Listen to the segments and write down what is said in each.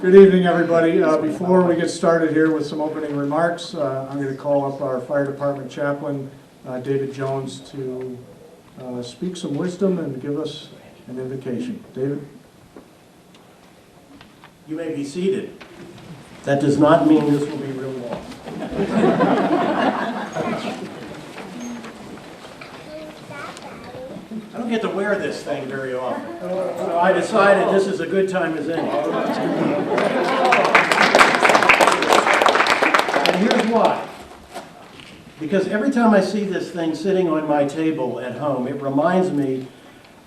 Good evening, everybody. Before we get started here with some opening remarks, I'm going to call up our fire department chaplain, David Jones, to speak some wisdom and give us an invocation. David? You may be seated. That does not mean this will be real long. I don't get to wear this thing very often. So I decided this is a good time as any. And here's why. Because every time I see this thing sitting on my table at home, it reminds me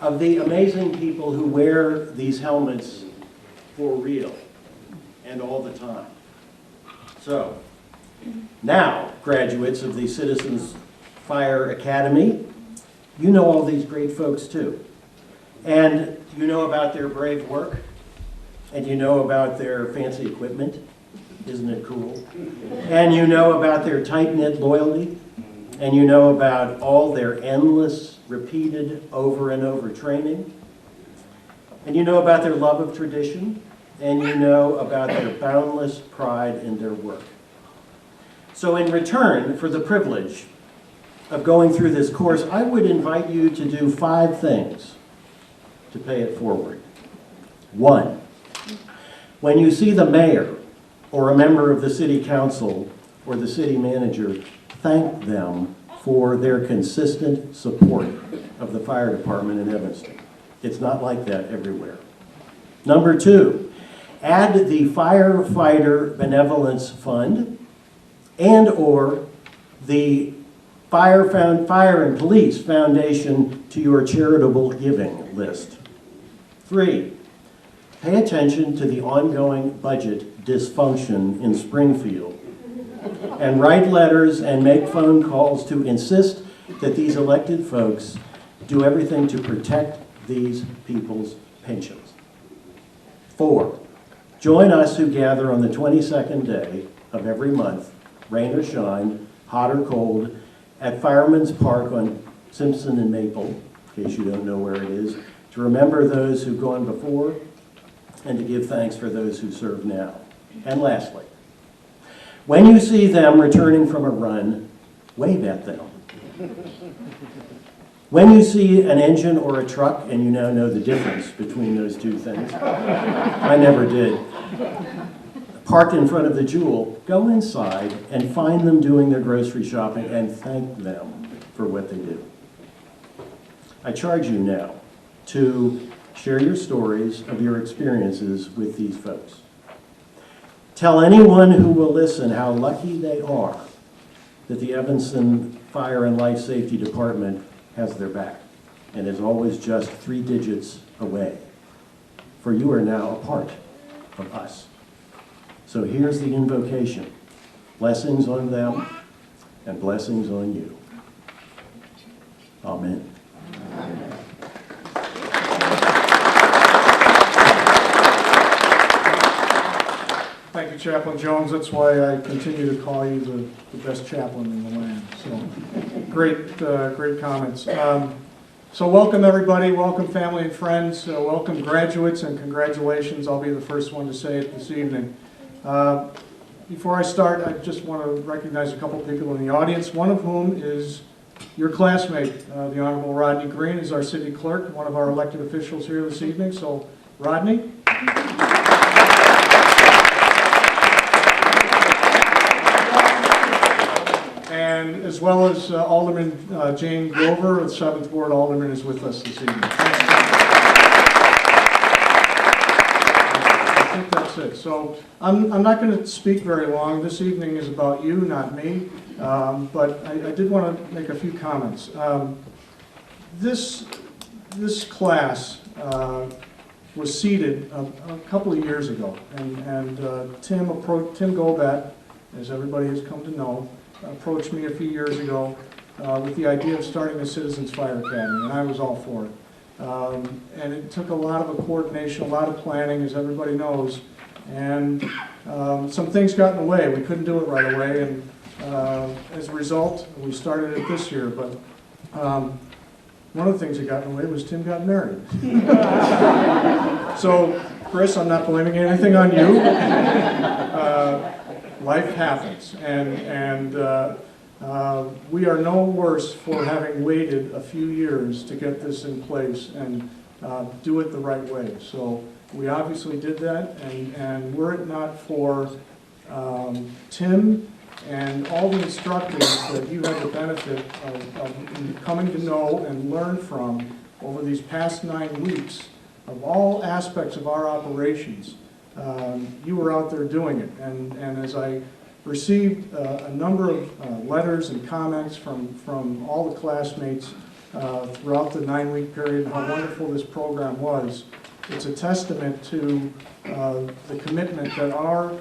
of the amazing people who wear these helmets for real and all the time. So, now, graduates of the Citizens Fire Academy, you know all these great folks too. And you know about their brave work, and you know about their fancy equipment. Isn't it cool? And you know about their tight-knit loyalty, and you know about all their endless, repeated, over and over training. And you know about their love of tradition, and you know about their boundless pride in their work. So in return for the privilege of going through this course, I would invite you to do 5 things to pay it forward. 1, when you see the mayor or a member of the city council or the city manager, thank them for their consistent support of the fire department in Evanston. It's not like that everywhere. Number 2, add the Firefighter Benevolence Fund and or the Fire and Police Foundation to your charitable giving list. 3, pay attention to the ongoing budget dysfunction in Springfield and write letters and make phone calls to insist that these elected folks do everything to protect these people's pensions. 4, join us who gather on the 22nd day of every month, rain or shine, hot or cold, at Fireman's Park on Simpson and Maple, in case you don't know where it is, to remember those who've gone before and to give thanks for those who serve now. And lastly, when you see them returning from a run, wave at them. When you see an engine or a truck, and you now know the difference between those two things, I never did, parked in front of the Jewel, go inside and find them doing their grocery shopping and thank them for what they do. I charge you now to share your stories of your experiences with these folks. Tell anyone who will listen how lucky they are that the Evanston Fire and Life Safety Department has their back and is always just 3 digits away. For you are now a part of us. So here's the invocation. Blessings on them and blessings on you. Amen. Thank you, Chaplain Jones. That's why I continue to call you the best chaplain in the land. So great comments. So welcome, everybody. Welcome, family and friends. Welcome, graduates, and congratulations. I'll be the first one to say it this evening. Before I start, I just want to recognize a couple people in the audience, one of whom is your classmate. The Honorable Rodney Green is our city clerk, one of our elected officials here this evening. So, Rodney. And as well as Alderman Jane Grover, the 7th Ward Alderman, is with us this evening. I think that's it. So I'm not going to speak very long. This evening is about you, not me. But I did want to make a few comments. This class was seated a couple of years ago, and Tim Gobat, as everybody has come to know, approached me a few years ago with the idea of starting a Citizens Fire Academy, and I was all for it. And it took a lot of coordination, a lot of planning, as everybody knows, and some things got in the way. We couldn't do it right away, and as a result, we started it this year. But one of the things that got in the way was Tim got married. So Chris, I'm not blaming anything on you. Life happens, and we are no worse for having waited a few years to get this in place and do it the right way. So we obviously did that, and were it not for Tim and all the instructors that you had the benefit of coming to know and learn from over these past 9 weeks of all aspects of our operations, you were out there doing it. And as I received a number of letters and comments from all the classmates throughout the 9-week period and how wonderful this program was, it's a testament to the commitment that our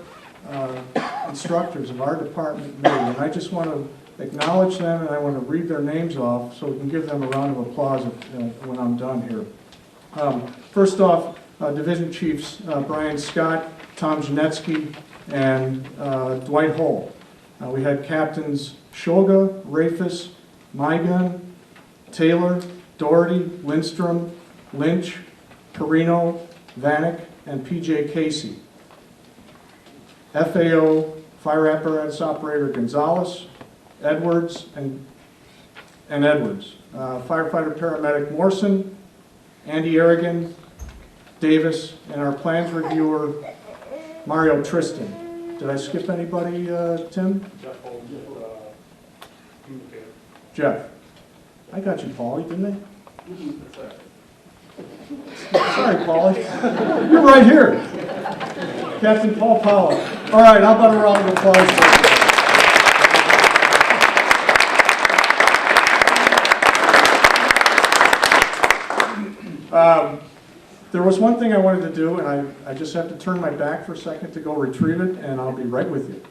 instructors of our department made. And I just want to acknowledge them, and I want to read their names off so we can give them a round of applause when I'm done here. First off, Division Chiefs Brian Scott, Tom Janetsky, and Dwight Hull. We had Captains Shoga, Rafus, Mygun, Taylor, Doherty, Lindstrom, Lynch, Carino, Vanek, and PJ Casey. FAO Fire Apparatus Operator Gonzalez, Edwards, and Edwards. Firefighter Paramedic Morrison, Andy Aragon, Davis, and our plans reviewer, Mario Tristan. Did I skip anybody, Tim? Jeff. I got you, Paulie, didn't I? Sorry, Paulie. You're right here. Captain Paul Powell. All right, how about a round of applause for you? There was one thing I wanted to do, and I just have to turn my back for a second to go retrieve it, and I'll be right with you.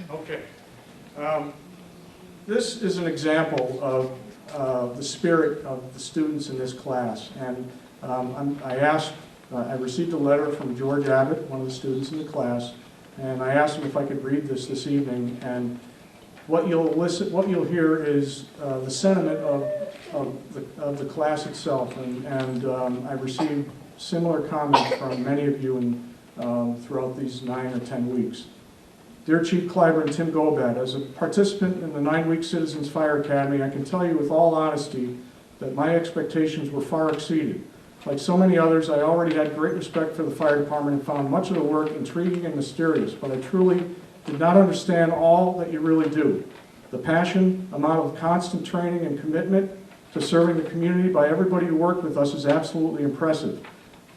Okay. This is an example of the spirit of the students in this class, and I received a letter from George Abbott, one of the students in the class, and I asked him if I could read this evening. And what you'll hear is the sentiment of the class itself, and I received similar comments from many of you throughout these 9 or 10 weeks. Dear Chief Kleiber and Tim Gobad, as a participant in the 9-week Citizens Fire Academy, I can tell you with all honesty that my expectations were far exceeded. Like so many others, I already had great respect for the fire department and found much of the work intriguing and mysterious, but I truly did not understand all that you really do. The passion, amount of constant training, and commitment to serving the community by everybody who worked with us is absolutely impressive.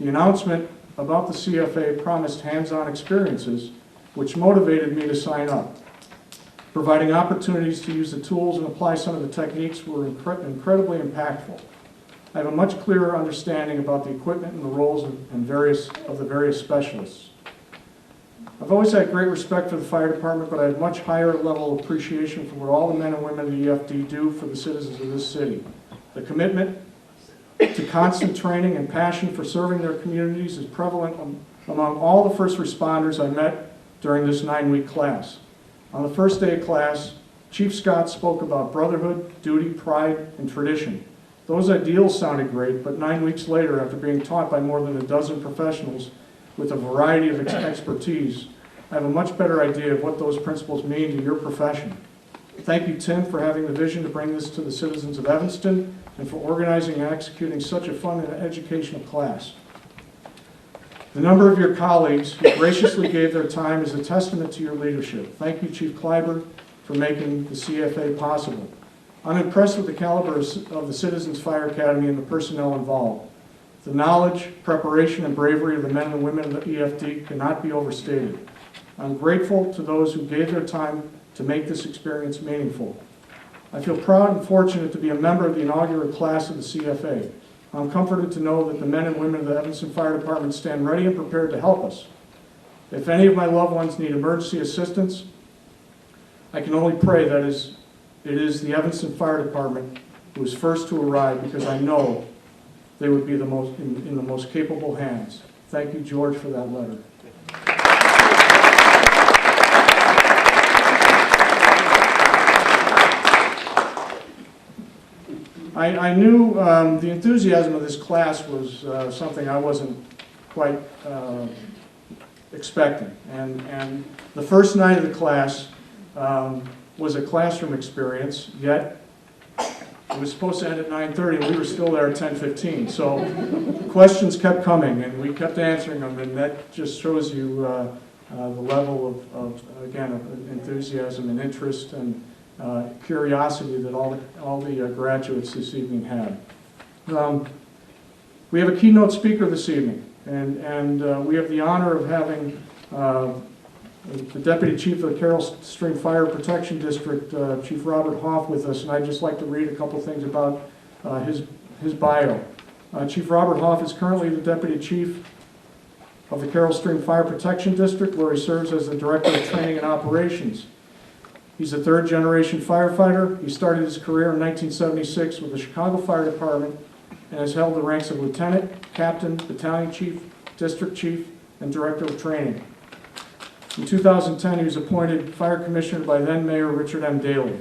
The announcement about the CFA promised hands-on experiences, which motivated me to sign up. Providing opportunities to use the tools and apply some of the techniques were incredibly impactful. I have a much clearer understanding about the equipment and the roles of the various specialists. I've always had great respect for the fire department, but I have much higher level of appreciation for what all the men and women of the EFD do for the citizens of this city. The commitment to constant training and passion for serving their communities is prevalent among all the first responders I met during this 9-week class. On the first day of class, Chief Scott spoke about brotherhood, duty, pride, and tradition. Those ideals sounded great, but 9 weeks later, after being taught by more than a dozen professionals with a variety of expertise, I have a much better idea of what those principles mean to your profession. Thank you, Tim, for having the vision to bring this to the citizens of Evanston and for organizing and executing such a fun and educational class. The number of your colleagues who graciously gave their time is a testament to your leadership. Thank you, Chief Kleiber, for making the CFA possible. I'm impressed with the caliber of the Citizens Fire Academy and the personnel involved. The knowledge, preparation, and bravery of the men and women of the EFD cannot be overstated. I'm grateful to those who gave their time to make this experience meaningful. I feel proud and fortunate to be a member of the inaugural class of the CFA. I'm comforted to know that the men and women of the Evanston Fire Department stand ready and prepared to help us. If any of my loved ones need emergency assistance, I can only pray that it is the Evanston Fire Department who is first to arrive, because I know they would be in the most capable hands. Thank you, George, for that letter. I knew the enthusiasm of this class was something I wasn't quite expecting. And the first night of the class was a classroom experience, yet it was supposed to end at 9:30 and we were still there at 10:15. So questions kept coming and we kept answering them, and that just shows you the level of again, of enthusiasm and interest and curiosity that all the graduates this evening had. We have a keynote speaker this evening, and we have the honor of having the Deputy Chief of the Carroll Stream Fire Protection District, Chief Robert Hoff, with us, and I'd just like to read a couple things about his bio. Chief Robert Hoff is currently the Deputy Chief of the Carroll Stream Fire Protection District, where he serves as the Director of Training and Operations. He's a third-generation firefighter. He started his career in 1976 with the Chicago Fire Department and has held the ranks of Lieutenant, Captain, Battalion Chief, District Chief, and Director of Training. In 2010, he was appointed Fire Commissioner by then-Mayor Richard M. Daley.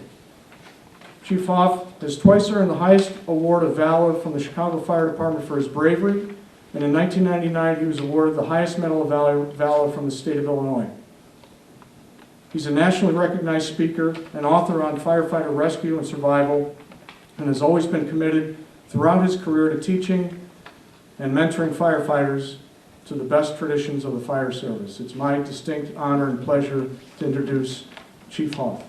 Chief Hoff has twice earned the highest award of valor from the Chicago Fire Department for his bravery, and in 1999, he was awarded the highest Medal of Valor from the state of Illinois. He's a nationally recognized speaker and author on firefighter rescue and survival, and has always been committed throughout his career to teaching and mentoring firefighters to the best traditions of the fire service. It's my distinct honor and pleasure to introduce Chief Hoff.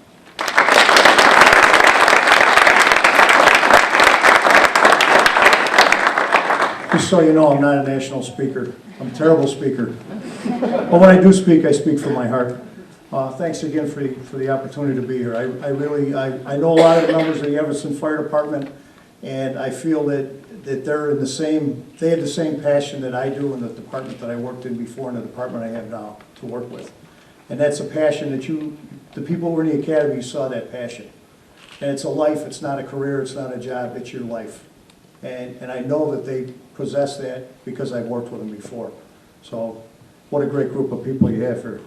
Just so you know, I'm not a national speaker. I'm a terrible speaker. But when I do speak, I speak from my heart. Thanks again for the opportunity to be here. I know a lot of the members of the Evanston Fire Department, and I feel that they're in they have the same passion that I do in the department that I worked in before and the department I have now to work with. And that's a passion that the people who were in the academy, saw that passion. And it's a life, it's not a career, it's not a job, it's your life. And I know that they possess that because I've worked with them before. So what a great group of people you have here.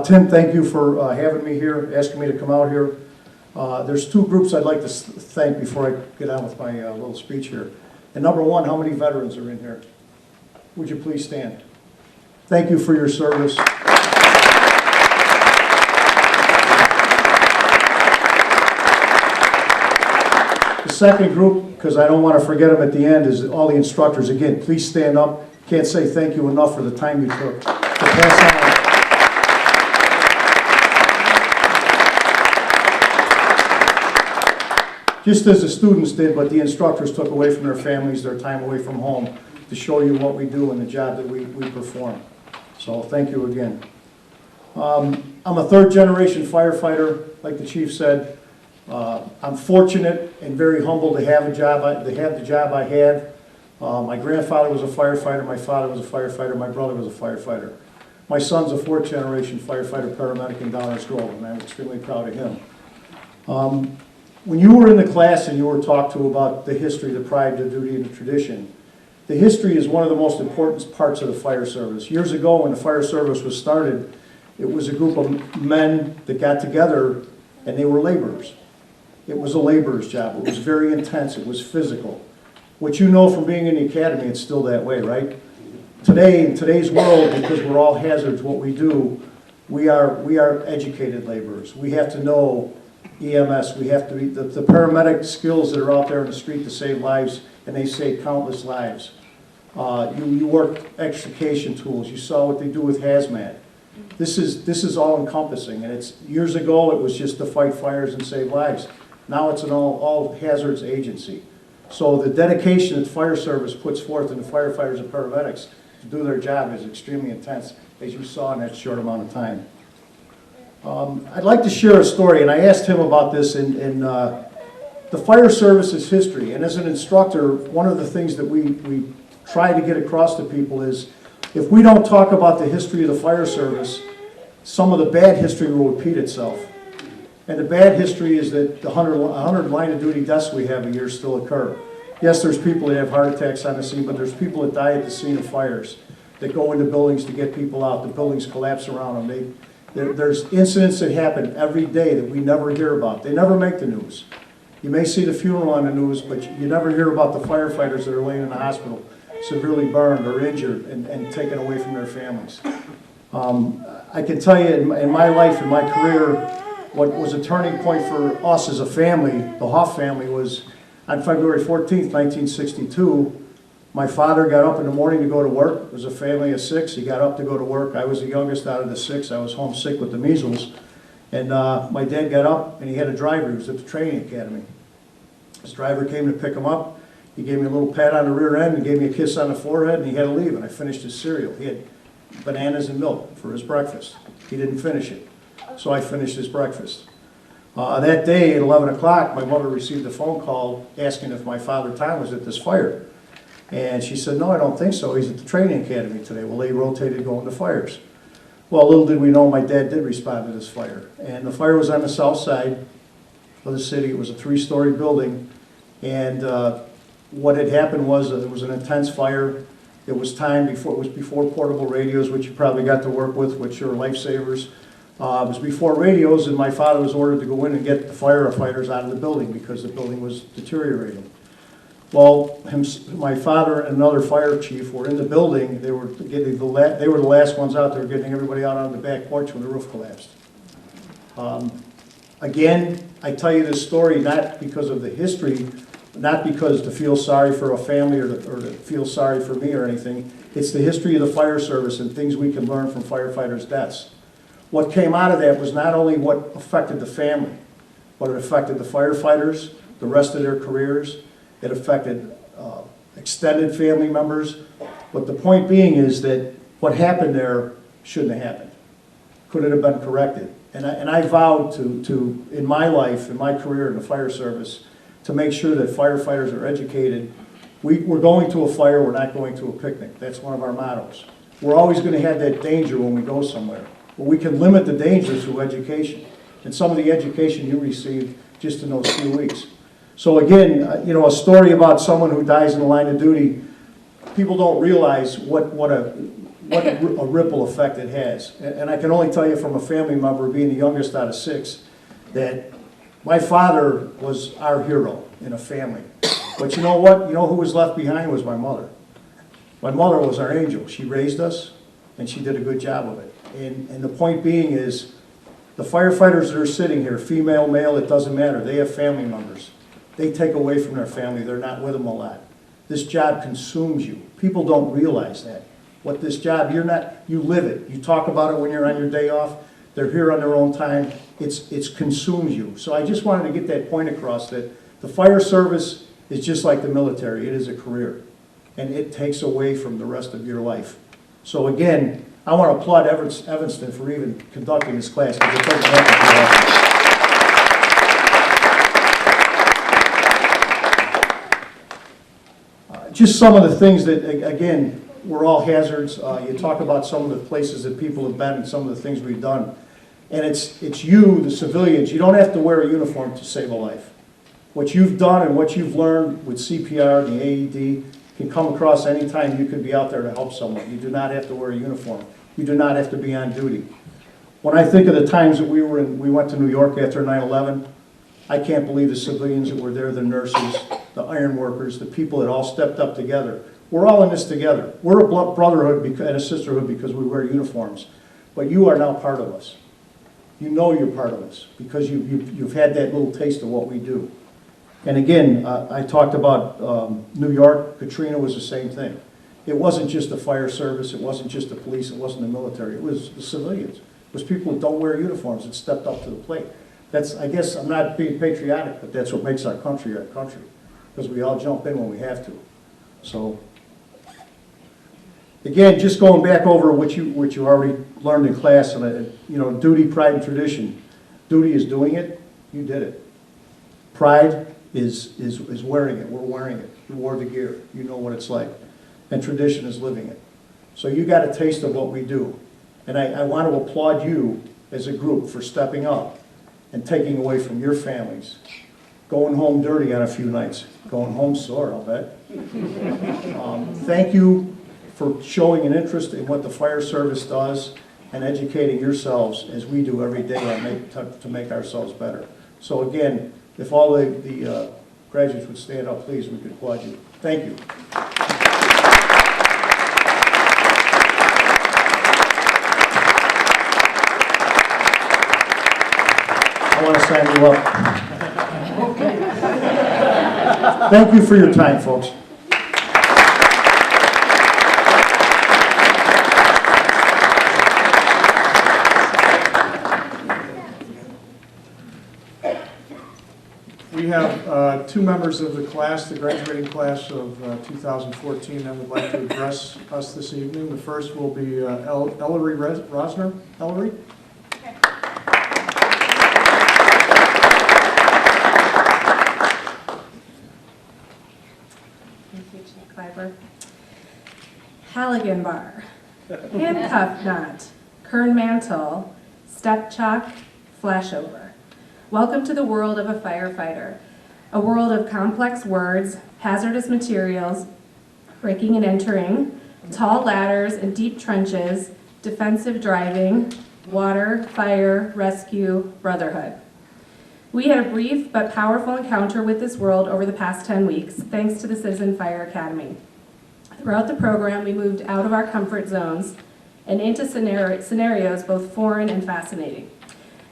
Tim, thank you for having me here, asking me to come out here. There's two groups I'd like to thank before I get on with my little speech here. And number one, how many veterans are in here? Would you please stand? Thank you for your service. The second group, because I don't want to forget them at the end, is all the instructors. Again, please stand up. Can't say thank you enough for the time you took to pass on. Just as the students did, but the instructors took away from their families, their time away from home, to show you what we do and the job that we perform. So thank you again. I'm a third-generation firefighter, like the chief said. I'm fortunate and very humbled to have the job I have. My grandfather was a firefighter, my father was a firefighter, my brother was a firefighter. My son's a fourth-generation firefighter paramedic in Downers Grove, and I'm extremely proud of him. When you were in the class and you were talked to about the history, the pride, the duty, and the tradition, the history is one of the most important parts of the fire service. Years ago, when the fire service was started, it was a group of men that got together and they were laborers. It was a laborer's job. It was very intense. It was physical. What you know from being in the academy, it's still that way, right? Today, in today's world, because we're all hazards, what we do, we are educated laborers. We have to know EMS. We have to be the paramedic skills that are out there in the street to save lives, and they save countless lives. You work extrication tools. You saw what they do with hazmat. This is all encompassing, and it's years ago it was just to fight fires and save lives. Now it's an all hazards agency. So the dedication that the fire service puts forth in the firefighters and paramedics to do their job is extremely intense, as you saw in that short amount of time. I'd like to share a story, and I asked him about this in the fire service's history. And as an instructor, one of the things that we try to get across to people is, if we don't talk about the history of the fire service, some of the bad history will repeat itself. And the bad history is that the 100 line of duty deaths we have a year still occur. Yes, there's people that have heart attacks on the scene, but there's people that die at the scene of fires, that go into buildings to get people out. The buildings collapse around them. There's incidents that happen every day that we never hear about. They never make the news. You may see the funeral on the news, but you never hear about the firefighters that are laying in the hospital, severely burned or injured and taken away from their families. I can tell you in my life, in my career, what was a turning point for us as a family, the Hoff family, was on February 14th, 1962, my father got up in the morning to go to work. It was a family of 6. He got up to go to work. I was the youngest out of the 6. I was homesick with the measles. And my dad got up and he had a driver. He was at the training academy. His driver came to pick him up. He gave me a little pat on the rear end and gave me a kiss on the forehead, and he had to leave, and I finished his cereal. He had bananas and milk for his breakfast. He didn't finish it, so I finished his breakfast. That day at 11 o'clock, my mother received a phone call asking if my father Tom was at this fire. And she said, no, I don't think so. He's at the training academy today. Well, they rotated going to fires. Well, little did we know my dad did respond to this fire. And the fire was on the south side of the city. It was a 3-story building. And what had happened was there was an intense fire. It was time before, it was before portable radios, which you probably got to work with, which are lifesavers. It was before radios, and my father was ordered to go in and get the firefighters out of the building because the building was deteriorating. Well, my father and another fire chief were in the building. They were the last ones out. They were getting everybody out on the back porch when the roof collapsed. Again, I tell you this story not because of the history, not because to feel sorry for a family or to feel sorry for me or anything. It's the history of the fire service and things we can learn from firefighters' deaths. What came out of that was not only what affected the family, but it affected the firefighters, the rest of their careers. It affected extended family members. But the point being is that what happened there shouldn't have happened. Could it have been corrected? And I vowed to, in my life, in my career in the fire service, to make sure that firefighters are educated. We're going to a fire, we're not going to a picnic. That's one of our mottos. We're always going to have that danger when we go somewhere. But we can limit the danger through education. And some of the education you received just in those few weeks. So again, a story about someone who dies in the line of duty, people don't realize what a ripple effect it has. And I can only tell you from a family member, being the youngest out of 6, that my father was our hero in a family. But you know what? You know who was left behind was my mother. My mother was our angel. She raised us, and she did a good job of it. And the point being is, the firefighters that are sitting here, female, male, it doesn't matter. They have family members. They take away from their family. They're not with them a lot. This job consumes you. People don't realize that. What this job, you live it. You talk about it when you're on your day off. They're here on their own time. It's consumes you. So I just wanted to get that point across that the fire service is just like the military. It is a career. And it takes away from the rest of your life. So again, I want to applaud Evanston for even conducting this class, because it doesn't happen too often. Just some of the things that, again, we're all hazards. You talk about some of the places that people have been and some of the things we've done. And it's you, the civilians. You don't have to wear a uniform to save a life. What you've done and what you've learned with CPR, the AED, can come across any time you could be out there to help someone. You do not have to wear a uniform. You do not have to be on duty. When I think of the times that we went to New York after 9/11, I can't believe the civilians that were there, the nurses, the iron workers, the people that all stepped up together. We're all in this together. We're a brotherhood and a sisterhood because we wear uniforms. But you are now part of us. You know you're part of us because you've had that little taste of what we do. And again, I talked about New York. Katrina was the same thing. It wasn't just the fire service. It wasn't just the police. It wasn't the military. It was the civilians. It was people who don't wear uniforms that stepped up to the plate. I guess I'm not being patriotic, but that's what makes our country, because we all jump in when we have to. So, again, just going back over what you already learned in class, and duty, pride, and tradition. Duty is doing it. You did it. Pride is wearing it. We're wearing it. You wore the gear. You know what it's like. And tradition is living it. So you got a taste of what we do. And I want to applaud you as a group for stepping up and taking away from your families. Going home dirty on a few nights. Going home sore, I'll bet. Thank you for showing an interest in what the fire service does and educating yourselves as we do every day to make ourselves better. So again, If all the graduates would stand up, please, we could applaud you. Thank you. I want to sign you up. Thank you for your time, folks. We have two members of the class, the graduating class of 2014, that would like to address us this evening. The first will be Ellery Rosner. Ellery? Thank you, Chief Kleiber. Halligan bar, handcuff knot, kern mantle, step chalk, flashover. Welcome to the world of a firefighter, a world of complex words, hazardous materials, breaking and entering, tall ladders and deep trenches, defensive driving, water, fire, rescue, brotherhood. We had a brief but powerful encounter with this world over the past 10 weeks, thanks to the Citizen Fire Academy. Throughout the program, we moved out of our comfort zones and into scenarios both foreign and fascinating.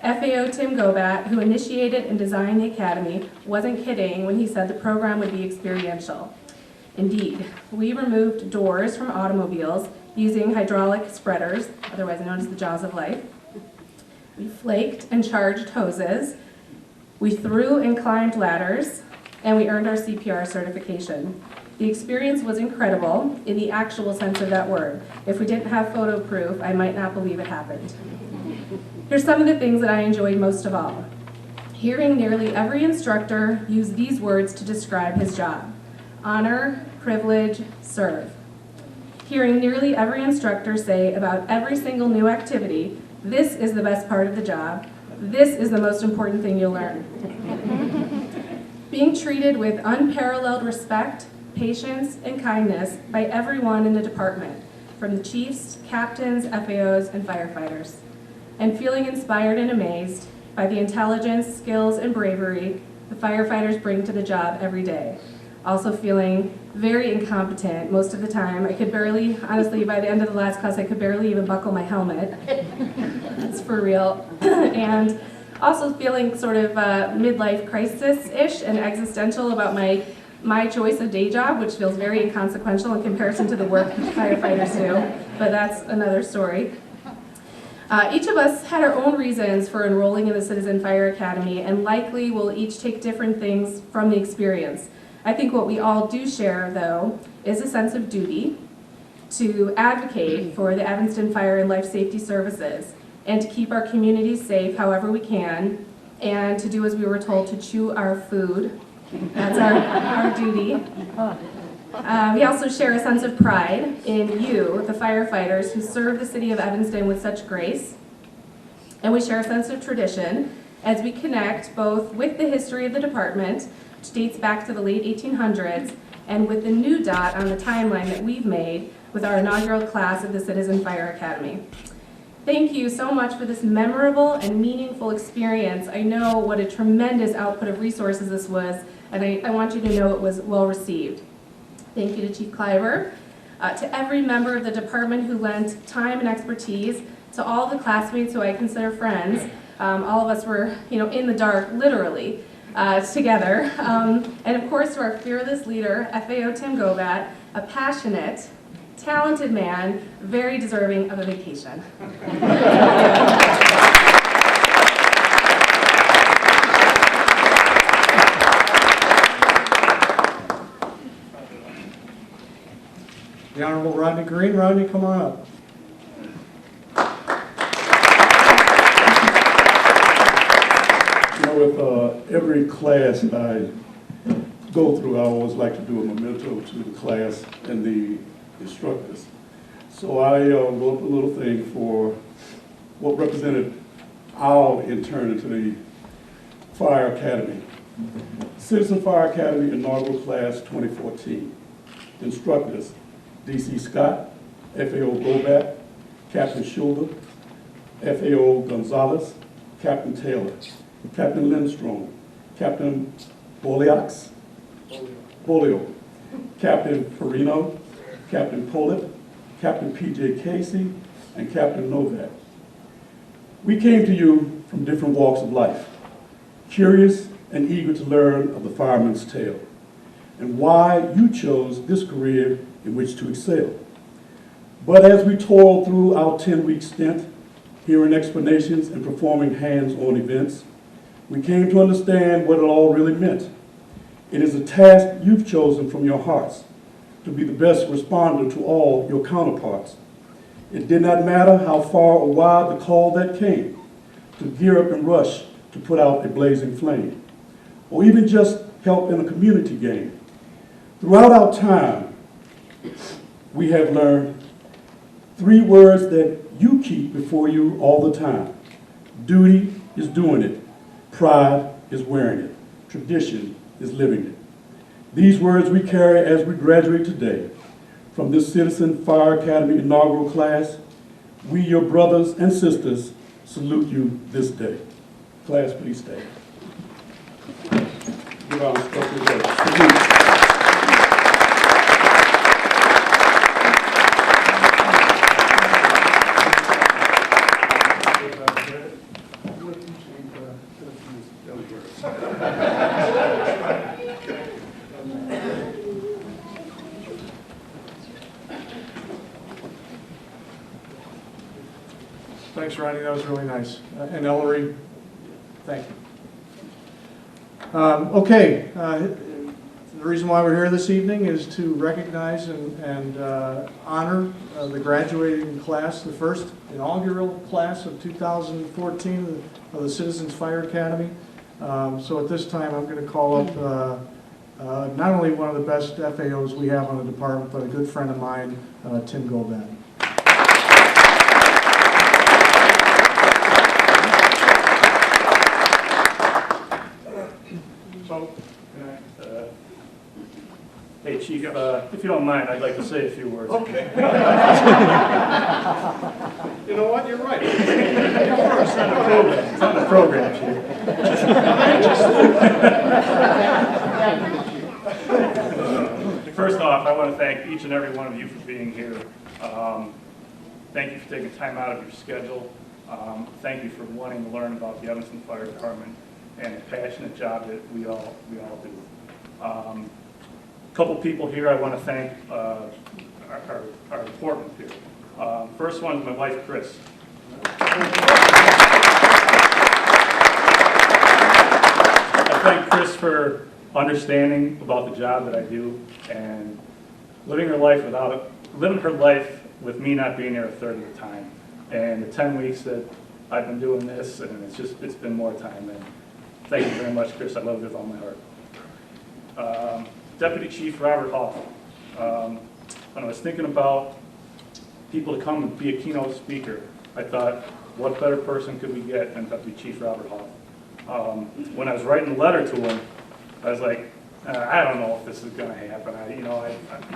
FAO Tim Gobat, who initiated and designed the Academy, wasn't kidding when he said the program would be experiential. Indeed, we removed doors from automobiles using hydraulic spreaders, otherwise known as the jaws of life. We flaked and charged hoses. We threw and climbed ladders, and we earned our CPR certification. The experience was incredible in the actual sense of that word. If we didn't have photo proof, I might not believe it happened. Here's some of the things that I enjoyed most of all. Hearing nearly every instructor use these words to describe his job: honor, privilege, serve. Hearing nearly every instructor say about every single new activity, this is the best part of the job, this is the most important thing you'll learn. Being treated with unparalleled respect, patience, and kindness by everyone in the department, from the chiefs, captains, FAOs, and firefighters. And feeling inspired and amazed by the intelligence, skills, and bravery the firefighters bring to the job every day. Also feeling very incompetent most of the time. I could barely, honestly, by the end of the last class, I could barely even buckle my helmet. That's for real. And also feeling sort of midlife crisis-ish and existential about my choice of day job, which feels very inconsequential in comparison to the work firefighters do, but that's another story. Each of us had our own reasons for enrolling in the Citizen Fire Academy, and likely will each take different things from the experience. I think what we all do share, though, is a sense of duty to advocate for the Evanston Fire and Life Safety Services, and to keep our communities safe however we can, and to do as we were told, to chew our food. That's our duty. We also share a sense of pride in you, the firefighters, who serve the city of Evanston with such grace. And we share a sense of tradition as we connect both with the history of the department, which dates back to the late 1800s, and with the new dot on the timeline that we've made with our inaugural class of the Citizen Fire Academy. Thank you so much for this memorable and meaningful experience. I know what a tremendous output of resources this was, and I want you to know it was well received. Thank you to Chief Kleiber, to every member of the department who lent time and expertise, to all the classmates who I consider friends. All of us were, in the dark, literally, together. And of course, to our fearless leader, FAO Tim Gobat, a passionate, talented man, very deserving of a vacation. The Honorable Rodney Green. Rodney, come on up. With every class I go through, I always like to do a memento to the class and the instructors. So I wrote a little thing for what represented our intern into the Fire Academy. Citizen Fire Academy Inaugural Class 2014. Instructors: D.C. Scott, FAO Gobat, Captain Schulder, FAO Gonzalez, Captain Taylor, Captain Lindstrom, Captain Bolio, Captain Farino, Captain Pollitt, Captain P.J. Casey, and Captain Novak. We came to you from different walks of life, curious and eager to learn of the fireman's tale and why you chose this career in which to excel. But as we toiled through our 10-week stint, hearing explanations and performing hands-on events, we came to understand what it all really meant. It is a task you've chosen from your hearts, to be the best responder to all your counterparts. It did not matter how far or wide the call that came, to gear up and rush to put out a blazing flame, or even just help in a community game. Throughout our time, we have learned 3 words that you keep before you all the time. Duty is doing it. Pride is wearing it. Tradition is living it. These words we carry as we graduate today from this Citizen Fire Academy inaugural class. We, your brothers and sisters, salute you this day. Class, please stand. Give our instructors a salute. Thanks, Ronnie, that was really nice. And Ellery, thank you. The reason why we're here this evening is to recognize and honor the graduating class, the first inaugural class of 2014 of the Citizens Fire Academy. So at this time, I'm going to call up not only one of the best FAOs we have on the department, but a good friend of mine, Tim Goldman. Hey, Chief, if you don't mind, I'd like to say a few words. Okay. You know what? You're right. You're first. It's on the program, Chief. First off, I want to thank each and every one of you for being here. Thank you for taking time out of your schedule. Thank you for wanting to learn about the Evanston Fire Department and the passionate job that we all do. A couple people here I want to thank are important here. First one is my wife, Chris. I thank Chris for understanding about the job that I do and living her life with me not being there a third of the time. And the 10 weeks that I've been doing this, and it's been more time. And thank you very much, Chris. I love you with all my heart. Deputy Chief Robert Hoff. When I was thinking about people to come and be a keynote speaker, I thought, what better person could we get than Deputy Chief Robert Hoff? When I was writing a letter to him, I was like, I don't know if this is going to happen.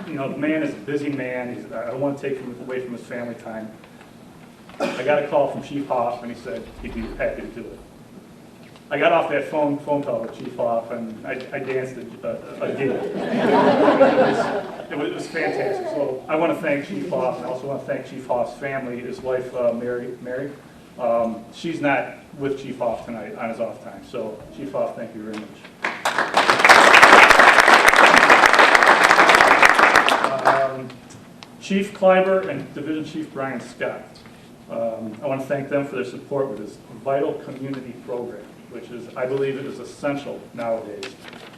The man is a busy man. I don't want to take him away from his family time. I got a call from Chief Hoff, and he said he'd be happy to do it. I got off that phone call with Chief Hoff, and I danced a gig. It was fantastic. So I want to thank Chief Hoff, and I also want to thank Chief Hoff's family, his wife, Mary. She's not with Chief Hoff tonight on his off time. So Chief Hoff, thank you very much. Chief Kleiber and Division Chief Brian Scott. I want to thank them for their support with this vital community program, which is, I believe, it is essential nowadays.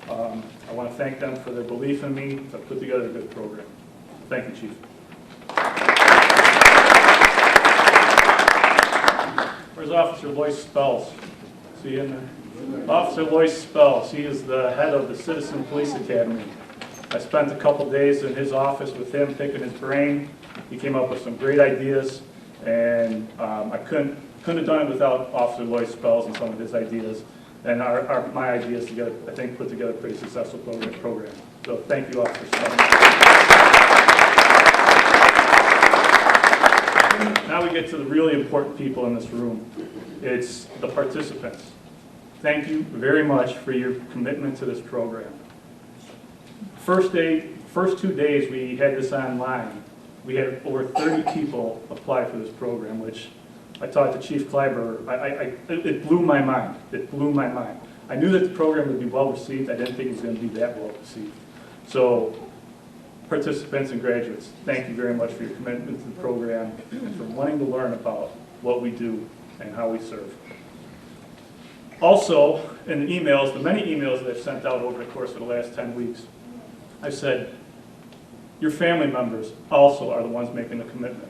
I want to thank them for their belief in me to put together a good program. Thank you, Chief. Where's Officer Lois Spells? See you in there? Officer Lois Spells, he is the head of the Citizen Police Academy. I spent a couple days in his office with him, picking his brain. He came up with some great ideas, and I couldn't have done it without Officer Lois Spells and some of his ideas. And my ideas together, I think, put together a pretty successful program. So thank you, Officer Spells. Now we get to the really important people in this room. It's the participants. thank you very much for your commitment to this program. First 2 days we had this online, we had over 30 people apply for this program, which I talked to Chief Kleiber. It blew my mind. It blew my mind. I knew that the program would be well received. I didn't think it was going to be that well received. So, participants and graduates, thank you very much for your commitment to the program and for wanting to learn about what we do and how we serve. Also, in the emails, the many emails that I've sent out over the course of the last 10 weeks, I've said, your family members also are the ones making the commitment.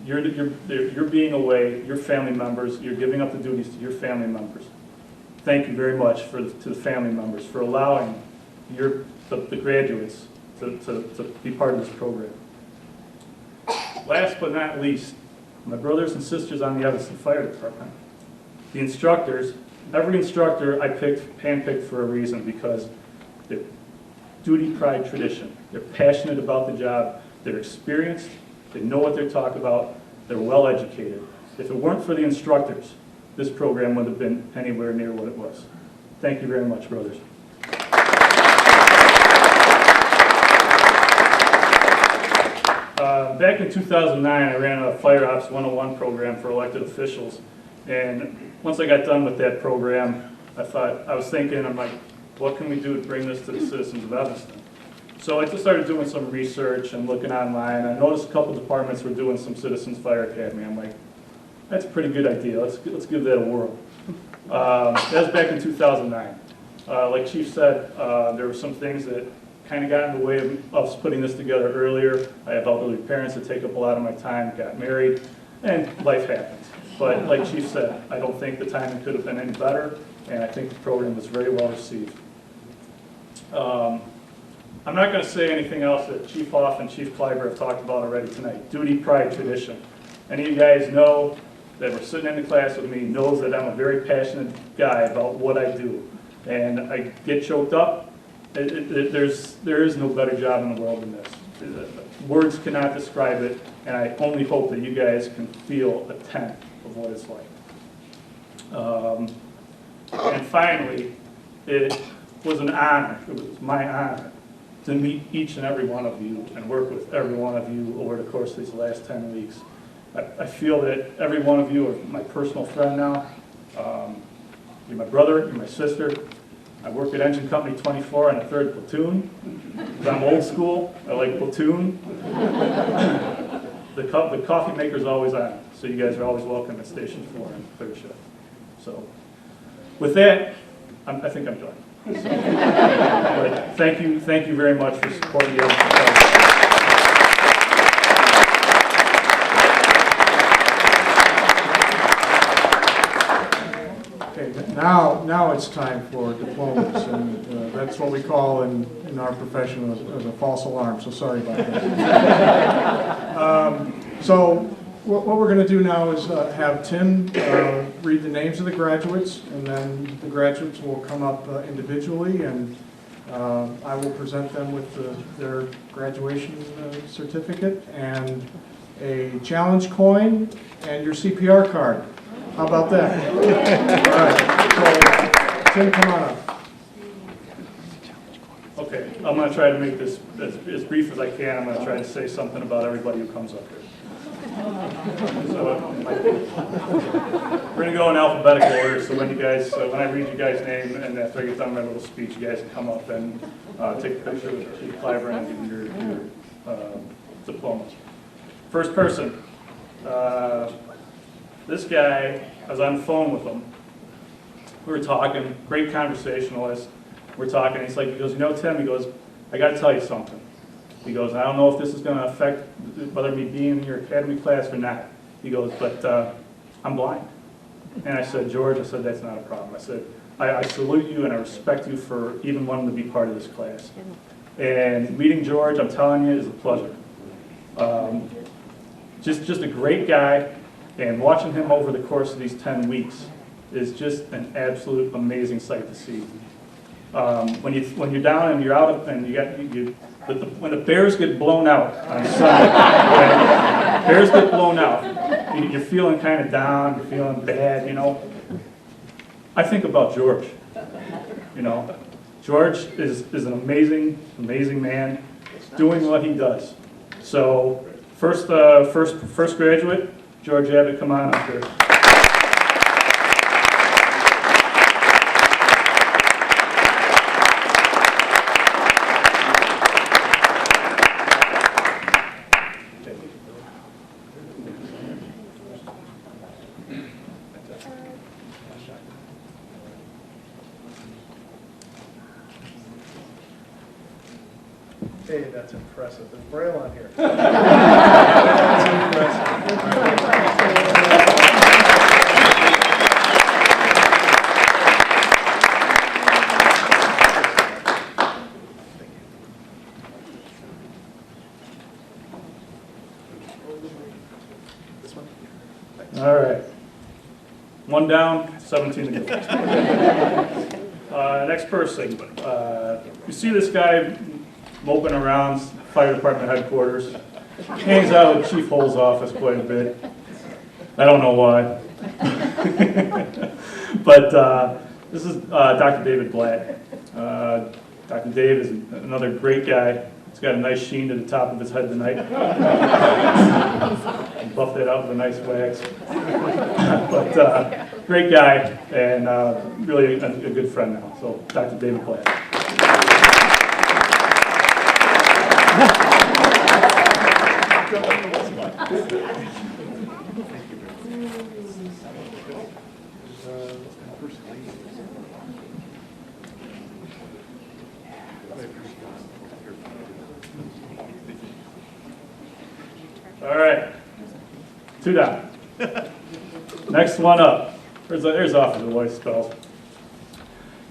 You're being away, your family members, you're giving up the duties to your family members. Thank you very much to the family members for allowing the graduates to be part of this program. Last but not least, my brothers and sisters on the Evanston Fire Department. The instructors, every instructor I handpicked for a reason, because they're duty, pride, tradition. They're passionate about the job, they're experienced, they know what they're talking about, they're well educated. If it weren't for the instructors, this program would have been anywhere near what it was. Thank you very much, brothers. Back in 2009, I ran a Fire Ops 101 program for elected officials. And once I got done with that program, I was thinking, I'm like, what can we do to bring this to the citizens of Evanston? So I just started doing some research and looking online. I noticed a couple departments were doing some Citizens Fire Academy. I'm like, that's a pretty good idea. Let's give that a whirl. That was back in 2009. Like Chief said, there were some things that kind of got in the way of us putting this together earlier. I have elderly parents that take up a lot of my time, got married, and life happens. But like Chief said, I don't think the timing could have been any better, and I think the program was very well received. I'm not going to say anything else that Chief Hoff and Chief Kleiber have talked about already tonight. Duty, pride, tradition. Any of you guys know that were sitting in the class with me knows that I'm a very passionate guy about what I do. And I get choked up. There is no better job in the world than this. Words cannot describe it, and I only hope that you guys can feel a tenth of what it's like. And finally, it was an honor, it was my honor, to meet each and every one of you and work with every one of you over the course of these last 10 weeks. I feel that every one of you are my personal friend now. You're my brother, you're my sister. I work at Engine Company 24 on a 3rd platoon. I'm old school, I like platoon. The coffee maker's always on, so you guys are always welcome at Station 4 and 3rd shift. So, with that, I think I'm done. But thank you very much for supporting us. Now it's time for diplomas, and that's what we call in our profession as a false alarm, so sorry about that. So what we're going to do now is have Tim read the names of the graduates, and then the graduates will come up individually, and I will present them with their graduation certificate and a challenge coin and your CPR card. How about that? All right, so Tim, come on up. Okay, I'm going to try to make this as brief as I can. I'm going to try to say something about everybody who comes up here. So, we're going to go in alphabetical order, so when when I read you guys' name and after I get done my little speech, you guys can come up and take a picture with Chief Kleiber and give you your diploma. First person. This guy, I was on the phone with him. We were talking, great conversationalist. We're talking, he goes, you know, Tim, he goes, I got to tell you something. He goes, I don't know if this is going to affect whether me being in your academy class or not. He goes, but I'm blind. And I said, George, that's not a problem. I said, I salute you and I respect you for even wanting to be part of this class. And meeting George, I'm telling you, is a pleasure. Just a great guy. And watching him over the course of these 10 weeks is just an absolute amazing sight to see. When you're down and you're out and when the Bears get blown out on Sunday, Bears get blown out, you're feeling kind of down, you're feeling bad, you know. I think about George. You know, George is an amazing, amazing man doing what he does. So first graduate, George Abbott, come on up here. Hey, that's impressive. There's Braille on here. That's impressive. All right. One down, 17 to go. Next person. You see this guy moping around fire department headquarters. Hangs out with Chief Hull's office quite a bit. I don't know why. But this is Dr. David Blatt. Dr. Dave is another great guy. He's got a nice sheen to the top of his head tonight. Buffed it out with a nice wax. But great guy and really a good friend now. So Dr. David Blatt. All right, 2 down. Next one up. There's Officer Lois Spells.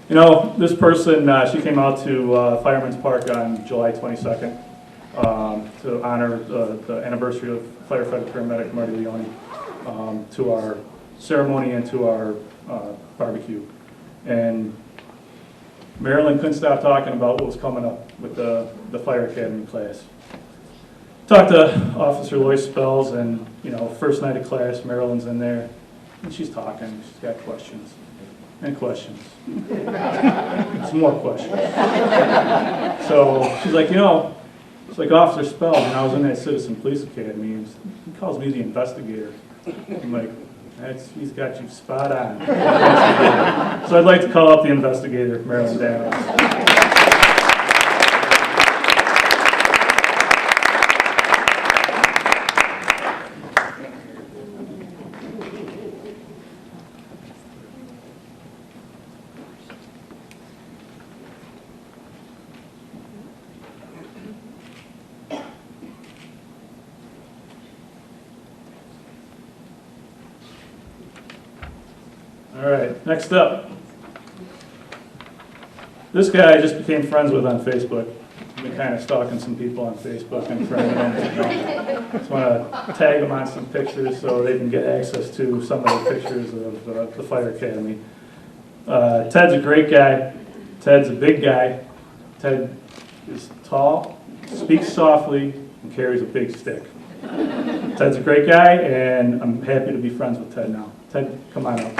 You know, this person, she came out to Fireman's Park on July 22nd to honor the anniversary of firefighter paramedic Marty Leone, to our ceremony and to our barbecue. And Marilyn couldn't stop talking about what was coming up with the fire academy class. Talked to Officer Lois Spells, and you know, first night of class, Marilyn's in there, and she's talking. She's got questions and questions, some more questions. So she's like, you know, it's like Officer Spells, and I was in that Citizen Police Academy. He calls me the investigator. I'm like, he's got you spot on. So I'd like to call up the investigator, Marilyn Daniels. All right, next up. This guy I just became friends with on Facebook. I've been kind of stalking some people on Facebook and friending them. Just want to tag them on some pictures so they can get access to some of the pictures of the fire academy. Ted's a great guy. Ted's a big guy. Ted is tall, speaks softly, and carries a big stick. Ted's a great guy, and I'm happy to be friends with Ted now. Ted, come on up.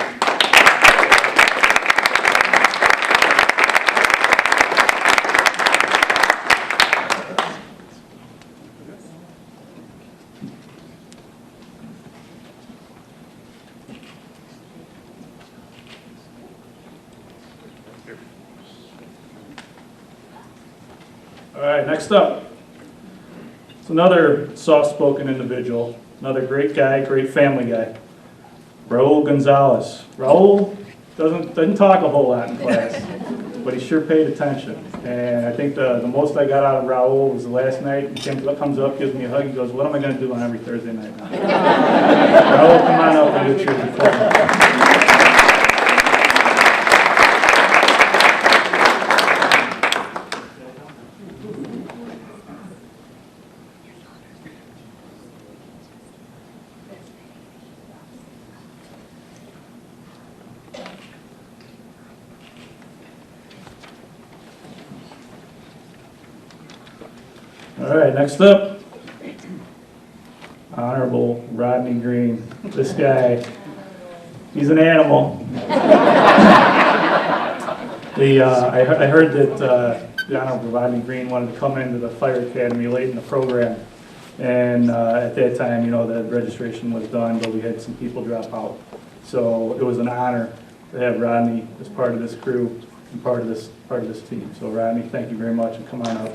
All right, next up. It's another soft-spoken individual, another great guy, great family guy, Raul Gonzalez. Raul doesn't talk a whole lot in class, but he sure paid attention. And I think the most I got out of Raul was the last night. He comes up, gives me a hug, he goes, "What am I going to do on every Thursday night now?" Raul, come on up and do your performance. All right, next up, Honorable Rodney Green. This guy, he's an animal. I heard that the Honorable Rodney Green wanted to come into the Fire Academy late in the program. And at that time, the registration was done, but we had some people drop out. So it was an honor to have Rodney as part of this crew and part of this team. So Rodney, thank you very much, and come on up.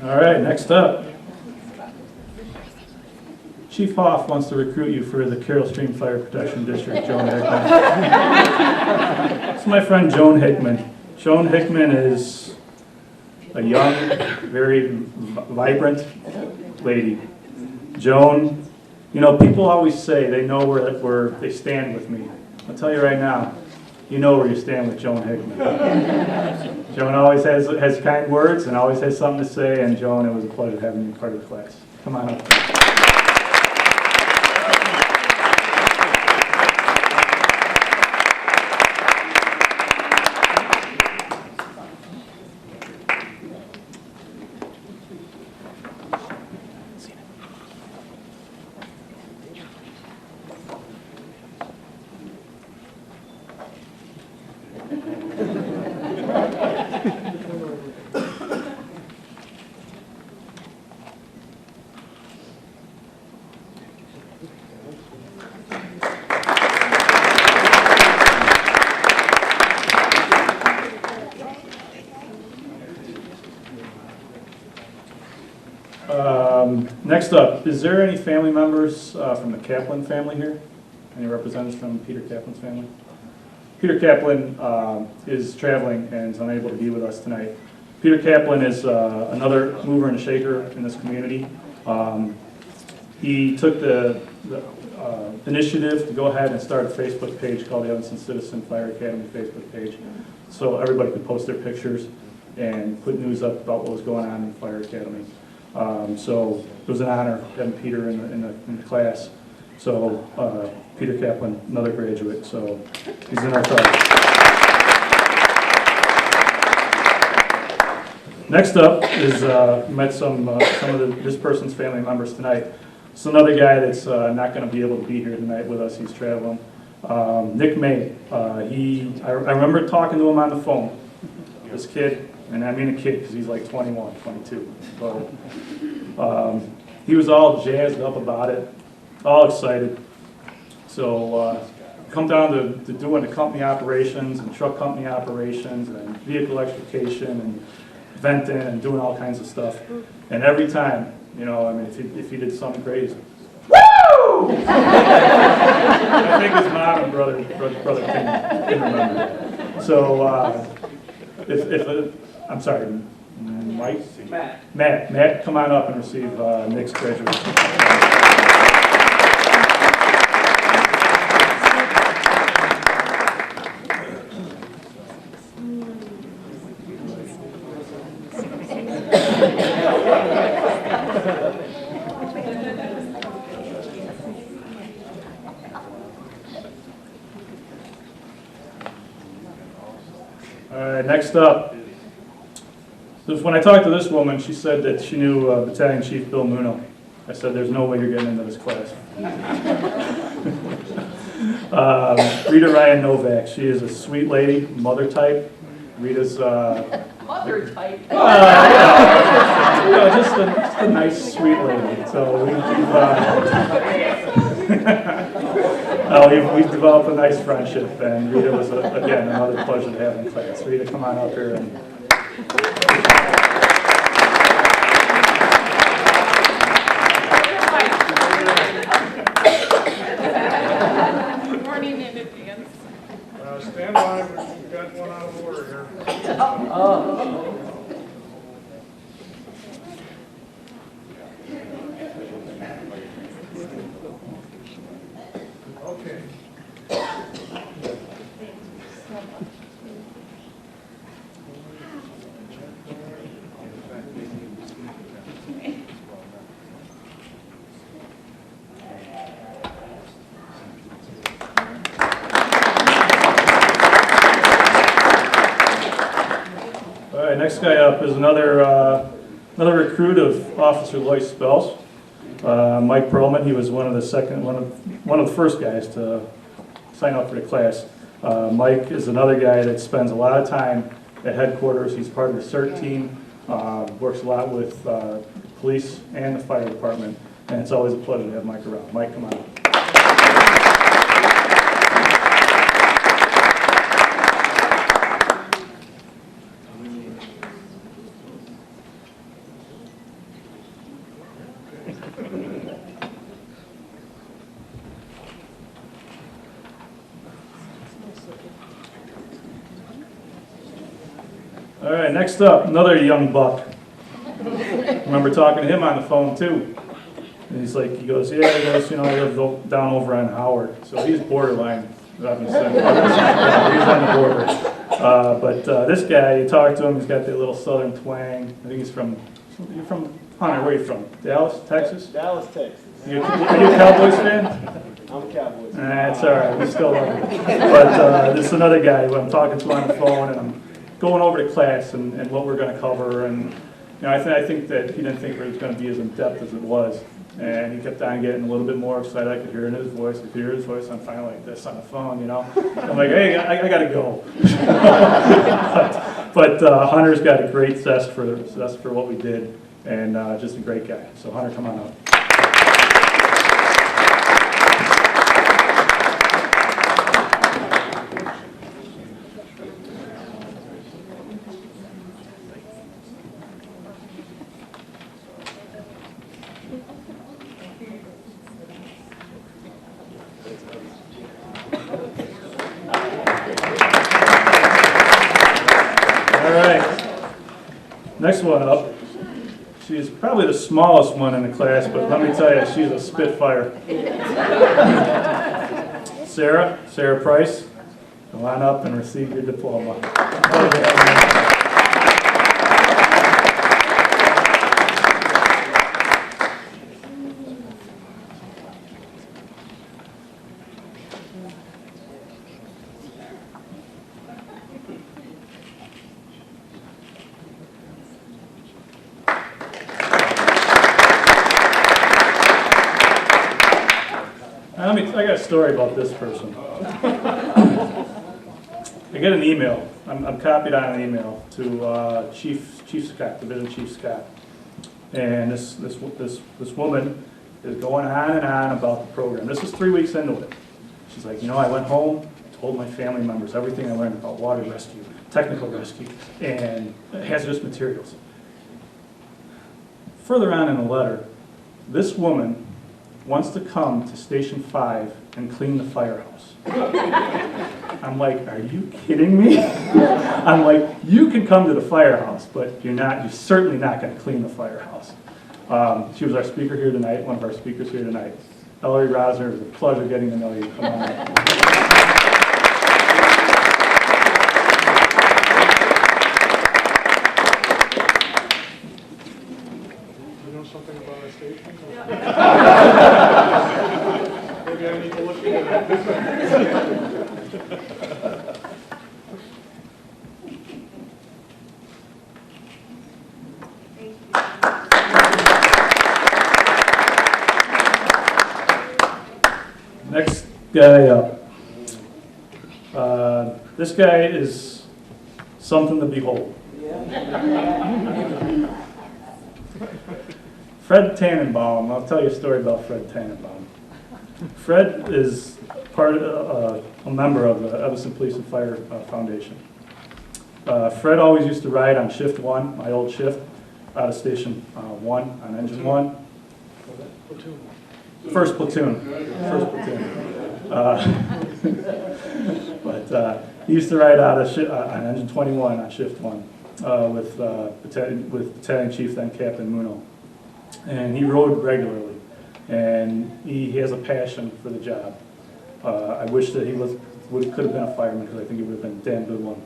All right, next up. Chief Hoff wants to recruit you for the Carroll Stream Fire Protection District, Joan Hickman. This is my friend Joan Hickman. Joan Hickman is a young, very vibrant lady. Joan, people always say they know where they stand with me. I'll tell you right now, you know where you stand with Joan Hickman. Joan always has kind words and always has something to say, and Joan, it was a pleasure having you part of the class. Come on up. Next up, is there any family members from the Kaplan family here? Any representatives from Peter Kaplan's family? Peter Kaplan is traveling and is unable to be with us tonight. Peter Kaplan is another mover and shaker in this community. He took the initiative to go ahead and start a Facebook page called the Evanston Citizen Fire Academy Facebook page, so everybody could post their pictures and put news up about what was going on in the Fire Academy. So it was an honor having Peter in the class. So Peter Kaplan, another graduate, so he's in our class. Next up is met some of this person's family members tonight. It's another guy that's not going to be able to be here tonight with us. He's traveling. Nick May. I remember talking to him on the phone. This kid. And I mean a kid because he's like 21, 22. So he was all jazzed up about it, all excited. So come down to doing the company operations and truck company operations and vehicle extrication and venting and doing all kinds of stuff. And every time, if he did something crazy, woo! I think his mom and brother can remember that. So I'm sorry, Mike? Matt, come on up and receive Nick's graduation. All right, next up. So when I talked to this woman, she said that she knew Battalion Chief Bill Muno. I said, there's no way you're getting into this class. Rita Ryan Novak. She is a sweet lady, mother type. Rita's... Mother type? Just a nice, sweet lady. So we've developed a nice friendship, and Rita was, again, another pleasure to have in class. Rita, come on up here. And Morning in advance. Stand by, we've got one out of order here. Okay. right, next guy up is another recruit of Officer Lois Spells. Mike Perlman. He was one of the first guys to sign up for the class. Mike is another guy that spends a lot of time at headquarters. He's part of the CERT team. Works a lot with police and the fire department, and it's always a pleasure to have Mike around. Mike, come on up. All right, next up, another young buck. Remember talking to him on the phone too. And he goes, I live down over on Howard. So he's borderline Evanston. He's on the border. But this guy, you talk to him, he's got that little southern twang. I think you're from Hunter, where are you from? Dallas, Texas? Dallas, Texas. Are you a Cowboys fan? I'm a Cowboys. That's all right, we still love you. But this is another guy who I'm talking to on the phone, and I'm going over to class and what we're going to cover. And I think that he didn't think it was going to be as in-depth as it was. And he kept on getting a little bit more excited. I could hear it in his voice. I could hear his voice. I'm finally like this on the phone, I'm like, hey, I got to go. but Hunter's got a great zest for what we did, and just a great guy. So Hunter, come on up. Next one up, she's probably the smallest one in the class, but let me tell you, she's a spitfire. Sarah Price, come on up and receive your diploma. I got a story about this person. I get an email. I'm copied on an email to Chief Scott, Division Chief Scott, and this woman is going on and on about the program. This is 3 weeks into it. She's like, I went home, told my family members everything I learned about water rescue, technical rescue, and hazardous materials. Further on in the letter, this woman wants to come to Station 5 and clean the firehouse. I'm like, are you kidding me? I'm like, you can come to the firehouse, but you're certainly not going to clean the firehouse. She was our speaker here tonight, one of our speakers here tonight. Ellery Rosner, it was a pleasure getting to know you. Come on up. Something about our station? Maybe I need to look into that. Next guy up. This guy is something to behold. Fred Tannenbaum. I'll tell you a story about Fred Tannenbaum. Fred is a member of the Evanston Police and Fire Foundation. Fred always used to ride on shift 1, my old shift, out of station 1 on engine 1. First platoon. But he used to ride out of on engine 21 on shift 1 with Battalion Chief, then Captain Muno. And he rode regularly, and he has a passion for the job. I wish that he could have been a fireman, because I think he would have been a damn good one.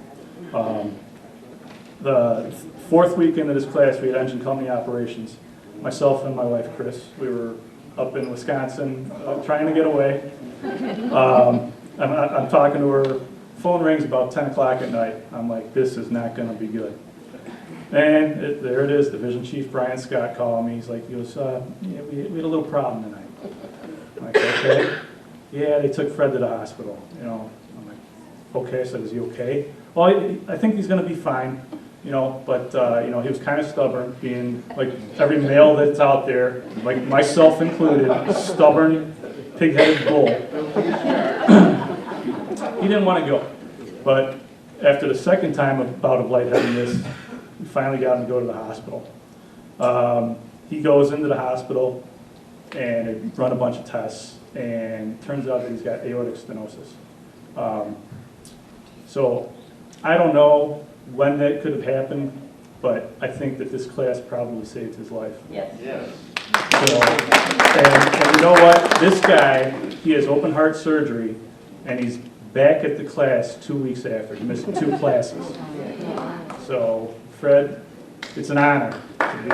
The 4th week into this class, we had engine company operations. Myself and my wife, Chris, we were up in Wisconsin trying to get away. I'm talking to her, phone rings about 10 o'clock at night. I'm like, this is not going to be good. There it is, Division Chief Brian Scott called me. He goes, yeah, we had a little problem tonight. I'm like, okay. Yeah, they took Fred to the hospital. I'm like, okay. I said, is he okay? Well, I think he's going to be fine. But he was kind of stubborn, being like every male that's out there, like myself included, stubborn, pig-headed bull. He didn't want to go. But after the second time of bout of lightheadedness, we finally got him to go to the hospital. He goes into the hospital and they run a bunch of tests, and it turns out that he's got aortic stenosis. So I don't know when that could have happened, but I think that this class probably saved his life. Yes. And you know what? This guy, he has open heart surgery, and he's back at the class 2 weeks after. He missed 2 classes. So, Fred, it's an honor to be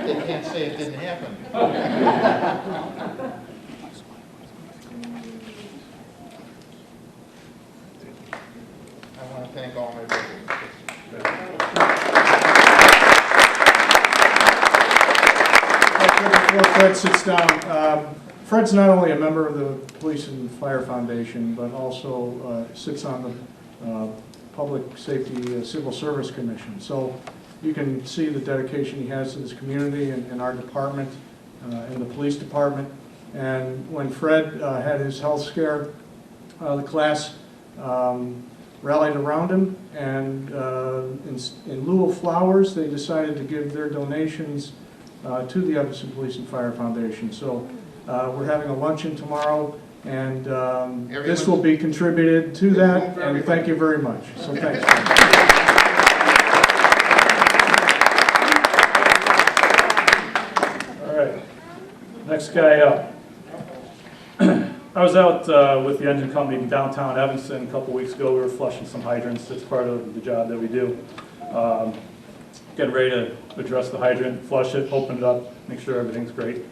They can't say it didn't happen. I want to thank all my visitors. Before Fred sits down, Fred's not only a member of the Police and Fire Foundation, but also sits on the Public Safety Civil Service Commission. So you can see the dedication he has to this community and our department and the police department. And when Fred had his health scare, the class rallied around him, and in lieu of flowers, they decided to give their donations to the Evanston Police and Fire Foundation. So we're having a luncheon tomorrow, and this will be contributed to that, and thank you very much. So thanks. All right, next guy up. I was out with the engine company in downtown Evanston a couple weeks ago. We were flushing some hydrants. That's part of the job that we do. Getting ready to address the hydrant, flush it, open it up, make sure everything's great.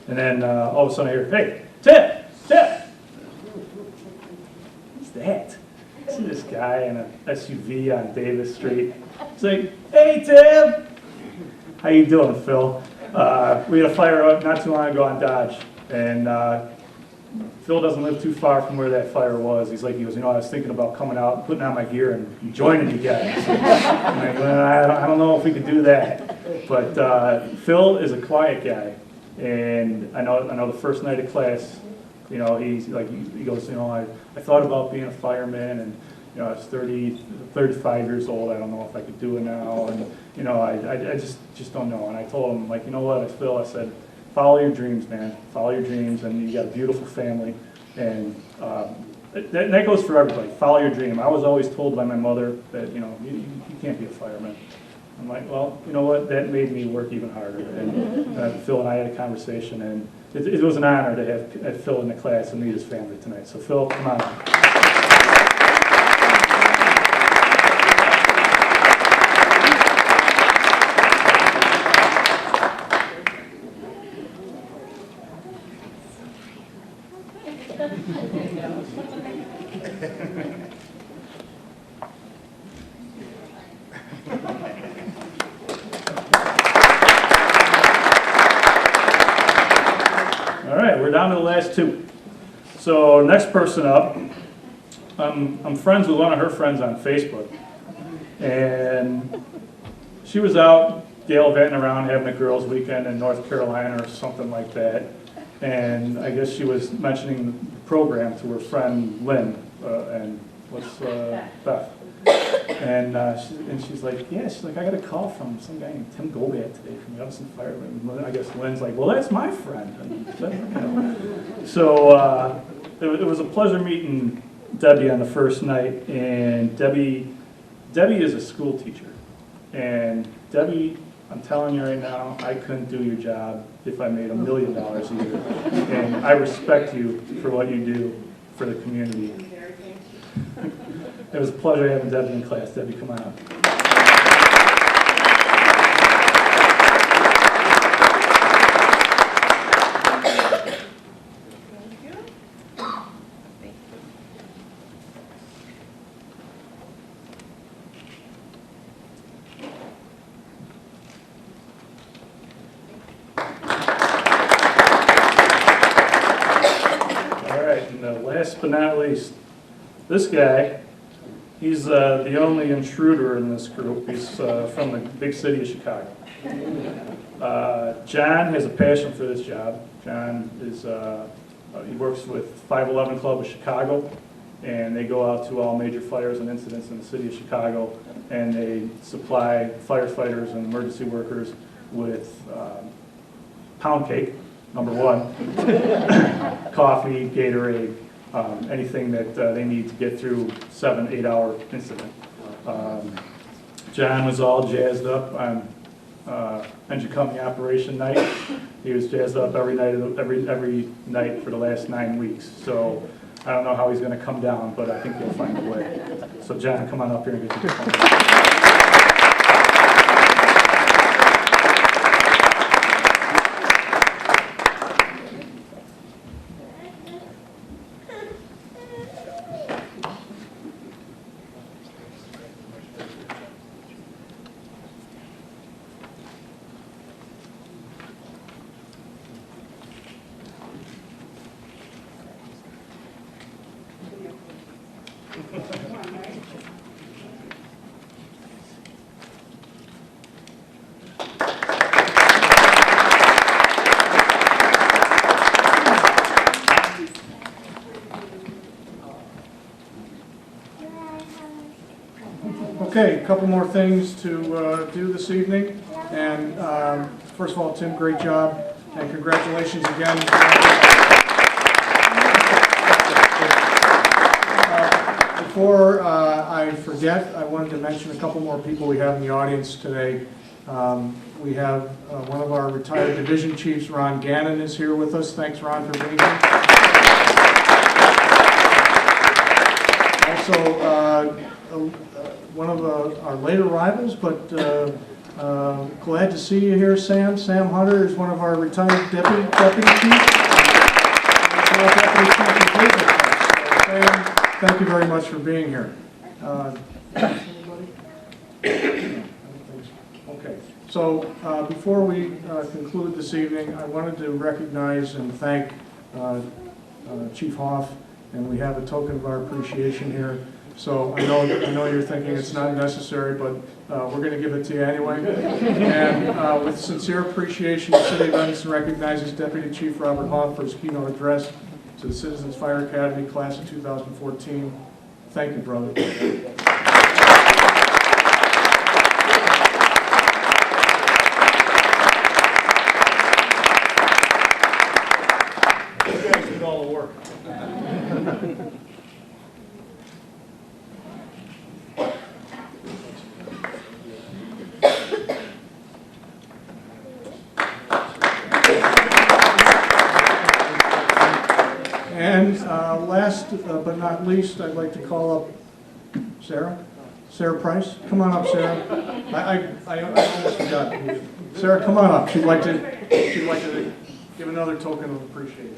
And then all of a sudden I hear, hey, Tim! Who's that? I see this guy in an SUV on Davis Street. He's like, hey, Tim! How you doing, Phil? We had a fire up not too long ago on Dodge, and Phil doesn't live too far from where that fire was. He goes, I was thinking about coming out, putting on my gear, and joining you guys. I'm like, well, I don't know if we could do that. But Phil is a quiet guy, and I know the first night of class, he's like, he goes, I thought about being a fireman, and I was 35 years old. I don't know if I could do it now, and I just don't know. And I told him, like, you know what, Phil, I said, follow your dreams, man. Follow your dreams, and you got a beautiful family, and that goes for everybody. Follow your dream. I was always told by my mother that you can't be a fireman. I'm like, well, you know what? That made me work even harder. And Phil and I had a conversation, and it was an honor to have Phil in the class and meet his family tonight. So Phil, come on. All right, we're down to the last 2. So next person up, I'm friends with one of her friends on Facebook, and she was out gallivanting around having a girls' weekend in North Carolina or something like that, and I guess she was mentioning the program to her friend Lynn and Beth. And she's like, I got a call from some guy named Tim Gobat today from the Evanston Fire. And I guess Lynn's like, well, that's my friend. And, so it was a pleasure meeting Debbie on the first night. And Debbie is a school teacher. And Debbie, I'm telling you right now, I couldn't do your job if I made $1 million a year. And I respect you for what you do for the community. It was a pleasure having Debbie in class. Debbie, come on up. Last but not least, this guy, he's the only intruder in this group. He's from the big city of Chicago. John has a passion for this job. John is, he works with 511 Club of Chicago, and they go out to all major fires and incidents in the city of Chicago, and they supply firefighters and emergency workers with pound cake, number one, coffee, Gatorade, anything that they need to get through 7-8 hour incident. John was all jazzed up on engine company operation night. He was jazzed up every night for the last 9 weeks. So I don't know how he's going to come down, but I think he'll find a way. So John, come on up here and get your phone. Okay, a couple more things to do this evening. And first of all, Tim, great job, and congratulations again. Before I forget, I wanted to mention a couple more people we have in the audience today. We have one of our retired division chiefs, Ron Gannon, is here with us. Thanks, Ron, for being here. Also, one of our late arrivals, but glad to see you here, Sam. Sam Hunter is one of our retired deputy chiefs. Sam, thank you very much for being here. Okay, so before we conclude this evening, I wanted to recognize and thank Chief Hoff, and we have a token of our appreciation here. So I know you're thinking it's not necessary, but we're going to give it to you anyway. And with sincere appreciation, the City of Evanston recognizes Deputy Chief Robert Hoff for his keynote address to the Citizens Fire Academy class of 2014. Thank you, brother. You guys did all the work. And last but not least, I'd like to call up Sarah. Sarah Price. Come on up, Sarah. I almost forgot. Sarah, come on up. She'd like to give another token of appreciation.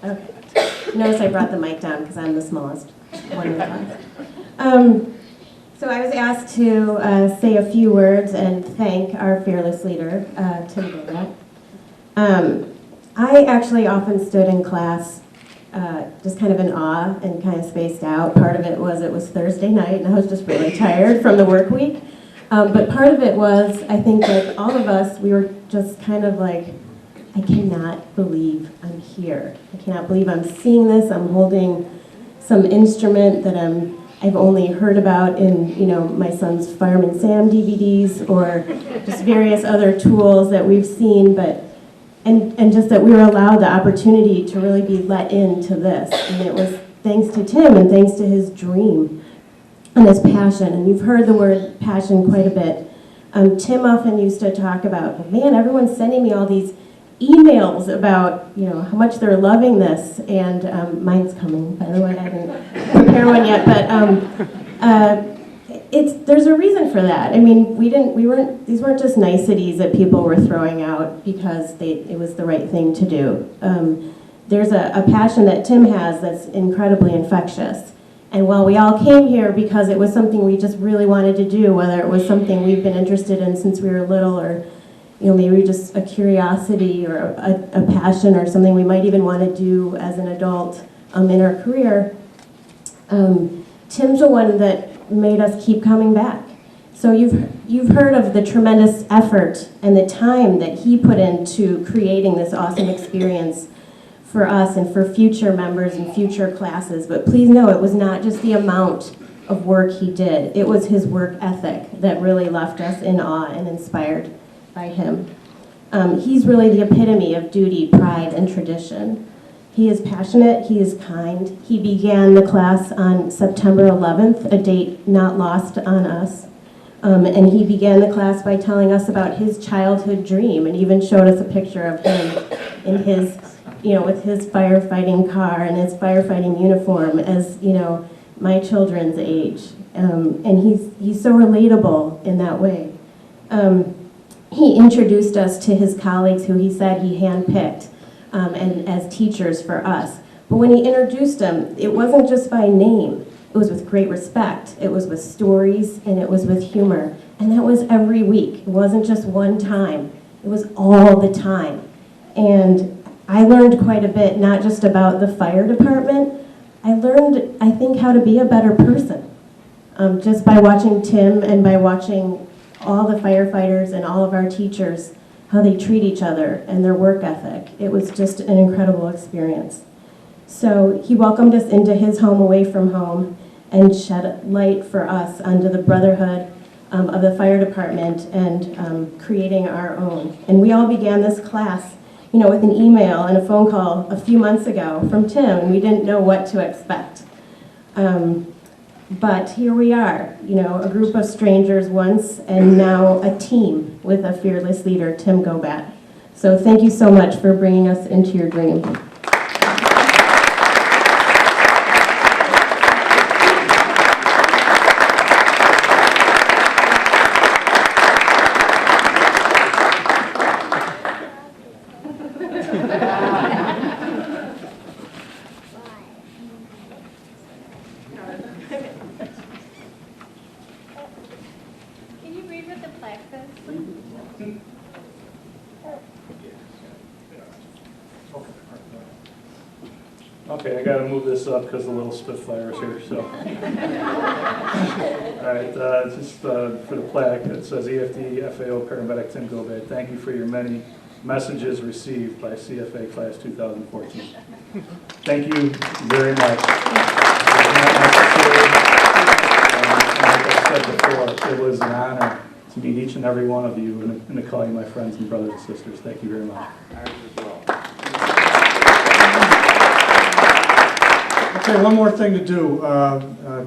Okay. Notice I brought the mic down because I'm the smallest one in the class. So I was asked to say a few words and thank our fearless leader, Tim Bogart. I actually often stood in class just kind of in awe and kind of spaced out. Part of it was Thursday night and I was just really tired from the work week. But part of it was, I think that all of us, we were just kind of like, I cannot believe I'm here. I cannot believe I'm seeing this. I'm holding some instrument that I've only heard about in, my son's Fireman Sam DVDs or just various other tools that we've seen, and just that we were allowed the opportunity to really be let into this. And it was thanks to Tim and thanks to his dream and his passion. And you've heard the word passion quite a bit Tim often used to talk about, man, everyone's sending me all these emails about, how much they're loving this, and mine's coming, by the way, I didn't prepare one yet, but there's a reason for that. I mean, these weren't just niceties that people were throwing out because it was the right thing to do. There's a passion that Tim has that's incredibly infectious. And while we all came here because it was something we just really wanted to do, whether it was something we've been interested in since we were little, or maybe just a curiosity or a passion or something we might even want to do as an adult in our career, Tim's the one that made us keep coming back. So you've heard of the tremendous effort and the time that he put into creating this awesome experience for us and for future members and future classes. But please know, it was not just the amount of work he did. It was his work ethic that really left us in awe and inspired by him. He's really the epitome of duty, pride, and tradition. He is passionate, he is kind. He began the class on September 11th, a date not lost on us. And he began the class by telling us about his childhood dream, and even showed us a picture of him in his, with his firefighting car and his firefighting uniform as, my children's age. And he's so relatable in that way. He introduced us to his colleagues who he said he handpicked and as teachers for us. But when he introduced them, it wasn't just by name. It was with great respect. It was with stories, and it was with humor. And that was every week. It wasn't just one time. It was all the time. And I learned quite a bit, not just about the fire department. I learned, I think, how to be a better person. Just by watching Tim and by watching all the firefighters and all of our teachers, how they treat each other and their work ethic. It was just an incredible experience. So he welcomed us into his home away from home and shed light for us onto the brotherhood of the fire department and creating our own. And we all began this class, with an email and a phone call a few months ago from Tim, and we didn't know what to expect. But here we are, a group of strangers once, and now a team with a fearless leader, Tim Gobat. So thank you so much for bringing us into your dream. Okay, I gotta move this up because the little Spitfire is here, so. All right, just for the plaque, it says EFD FAO Paramedic Tim Gobat, thank you for your many messages received by CFA Class 2014. Thank you very much. Like I said before, it was an honor to meet each and every one of you and to call you my friends and brothers and sisters. Thank you very much. Okay, one more thing to do.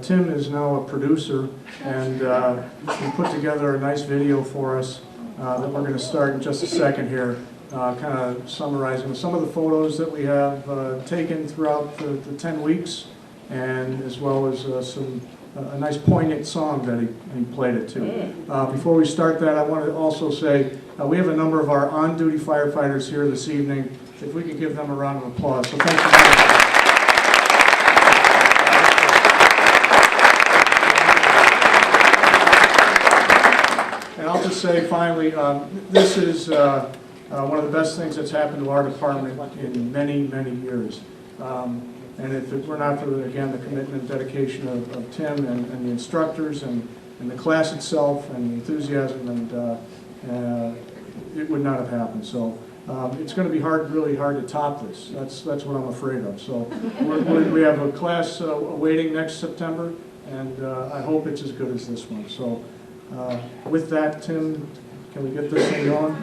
Tim is now a producer, and he put together a nice video for us that we're going to start in just a second here, kind of summarizing some of the photos that we have taken throughout the 10 weeks, and as well as a nice poignant song that he played it to. Before we start that, I want to also say we have a number of our on-duty firefighters here this evening. If we could give them a round of applause. So thank you very much. I'll just say finally, this is one of the best things that's happened to our department in many, many years. And if it were not for, again, the commitment and dedication of Tim and the instructors and the class itself and the enthusiasm, and it would not have happened. So it's going to be really hard to top this. That's what I'm afraid of. So we have a class awaiting next September, and I hope it's as good as this one. So. With that, Tim, can we get this thing going?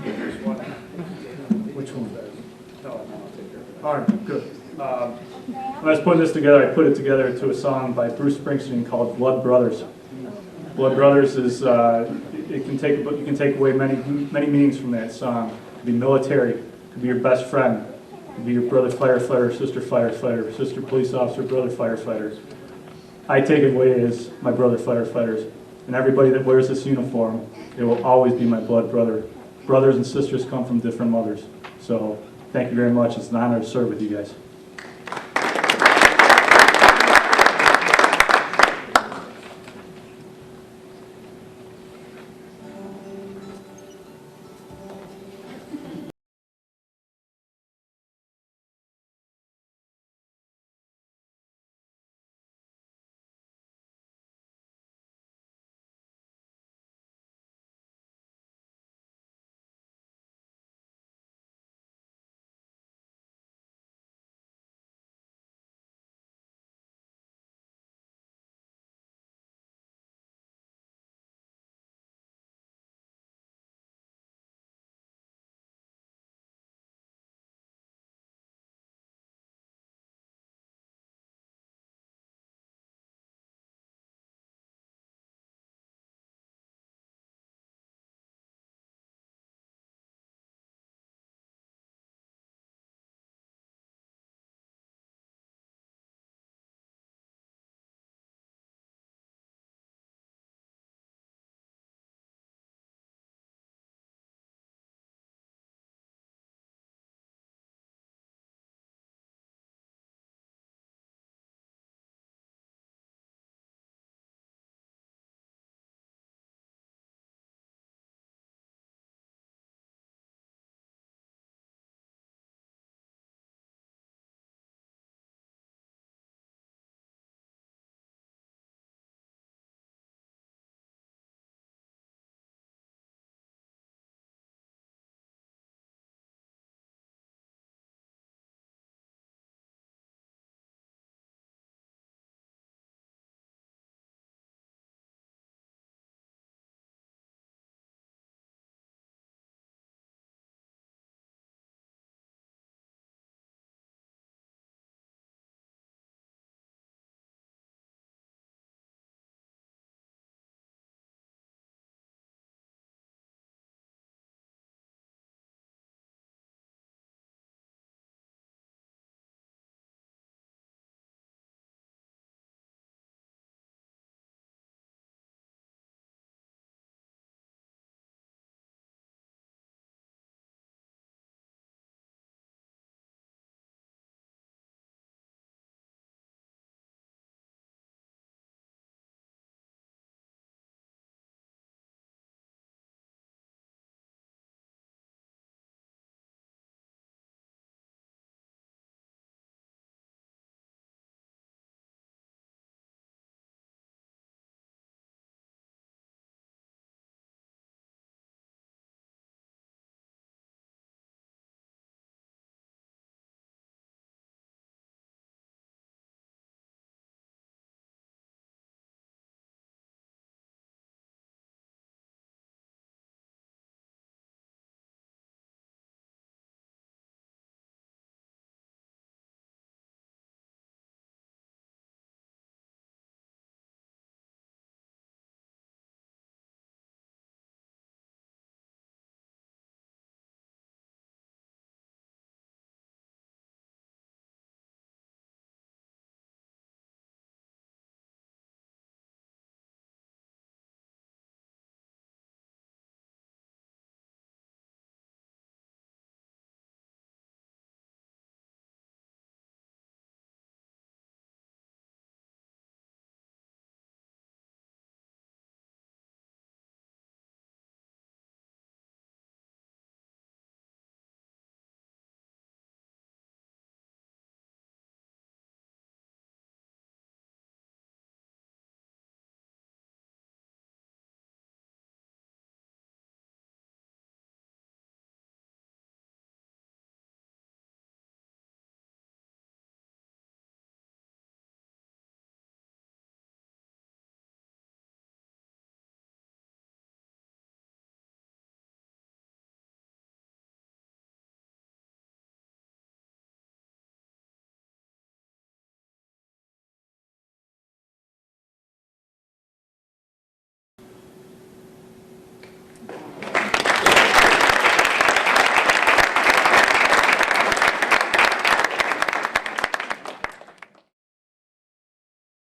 Which one? No, I'll take care of it. All right, good. When I was putting this together, I put it together to a song by Bruce Springsteen called Blood Brothers. Blood Brothers is, you can take away many meanings from that song. It could be military, it could be your best friend, it could be your brother firefighter, sister police officer, brother firefighter. I take it away as my brother firefighters. And everybody that wears this uniform, it will always be my blood brother. Brothers and sisters come from different mothers. So thank you very much. It's an honor to serve with you guys.